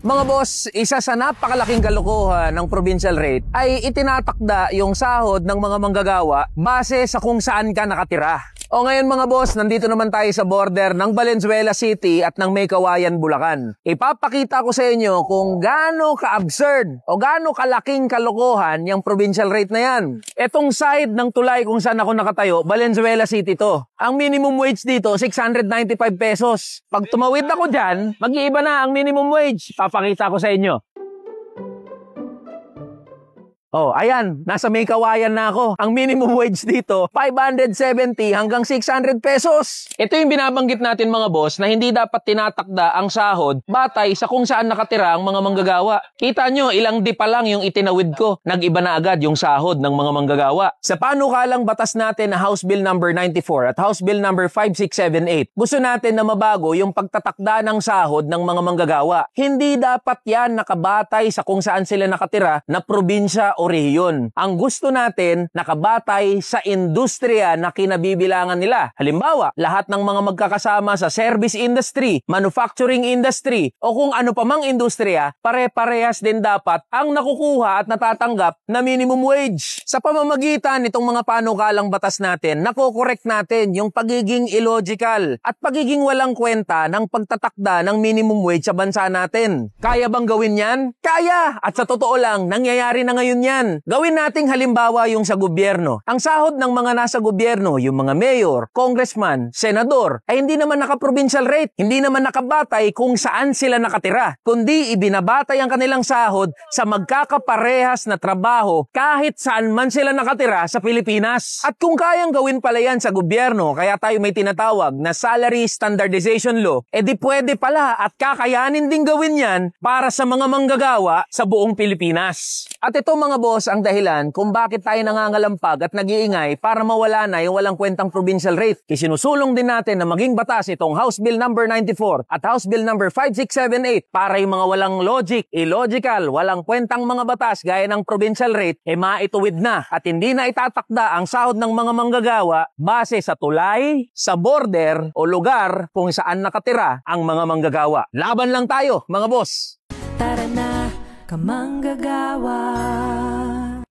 Mga boss, isa sa napakalaking kalokohan ng provincial rate ay itinatakda yung sahod ng mga manggagawa base sa kung saan ka nakatira. O ngayon mga boss, nandito naman tayo sa border ng Valenzuela City at ng Maykawayan, Bulacan. Ipapakita ko sa inyo kung gaano ka-absurd o gaano kalaking kalokohan yung provincial rate na yan. Etong side ng tulay kung saan ako nakatayo, Valenzuela City to. Ang minimum wage dito, 695 pesos. Pag tumawid ako dyan, mag-iiba na ang minimum wage. Papakita ko sa inyo. Oh, ayan, nasa Maykawayan na ako. Ang minimum wage dito, 570 hanggang 600 pesos. Ito yung binabanggit natin mga boss na hindi dapat tinatakda ang sahod batay sa kung saan nakatira ang mga manggagawa. Kita nyo, ilang di pa lang yung itinawid ko. Nag-iba na agad yung sahod ng mga manggagawa. Sa panukalang batas natin na House Bill number 94 at House Bill number 5678, gusto natin na mabago yung pagtatakda ng sahod ng mga manggagawa. Hindi dapat yan nakabatay sa kung saan sila nakatira na probinsya o rehiyon. Ang gusto natin nakabatay sa industriya na kinabibilangan nila. Halimbawa, lahat ng mga magkakasama sa service industry, manufacturing industry, o kung ano pa mang industriya, pare-parehas din dapat ang nakukuha at natatanggap na minimum wage. Sa pamamagitan nitong mga panukalang batas natin, nakokorek natin yung pagiging illogical at pagiging walang kwenta ng pagtatakda ng minimum wage sa bansa natin. Kaya bang gawin yan? Kaya! At sa totoo lang, nangyayari na ngayon yan. Gawin nating halimbawa yung sa gobyerno. Ang sahod ng mga nasa gobyerno, yung mga mayor, congressman, senador, ay hindi naman naka-provincial rate. Hindi naman nakabatay kung saan sila nakatira. Kundi ibinabatay ang kanilang sahod sa magkakaparehas na trabaho kahit saan man sila nakatira sa Pilipinas. At kung kayang gawin pala yan sa gobyerno, kaya tayo may tinatawag na Salary Standardization Law, edi pwede pala at kakayanin ding gawin yan para sa mga manggagawa sa buong Pilipinas. At ito mga boss ang dahilan kung bakit tayo nangangalampag at nag-iingay para mawala na yung walang kwentang provincial rate. Isinusulong din natin na maging batas itong House Bill number 94 at House Bill number 5678 para yung mga walang logic, illogical, walang kwentang mga batas gaya ng provincial rate maituwid na at hindi na itatakda ang sahod ng mga manggagawa base sa tulay, sa border o lugar kung saan nakatira ang mga manggagawa. Laban lang tayo mga boss! Tara na, kamanggagawa!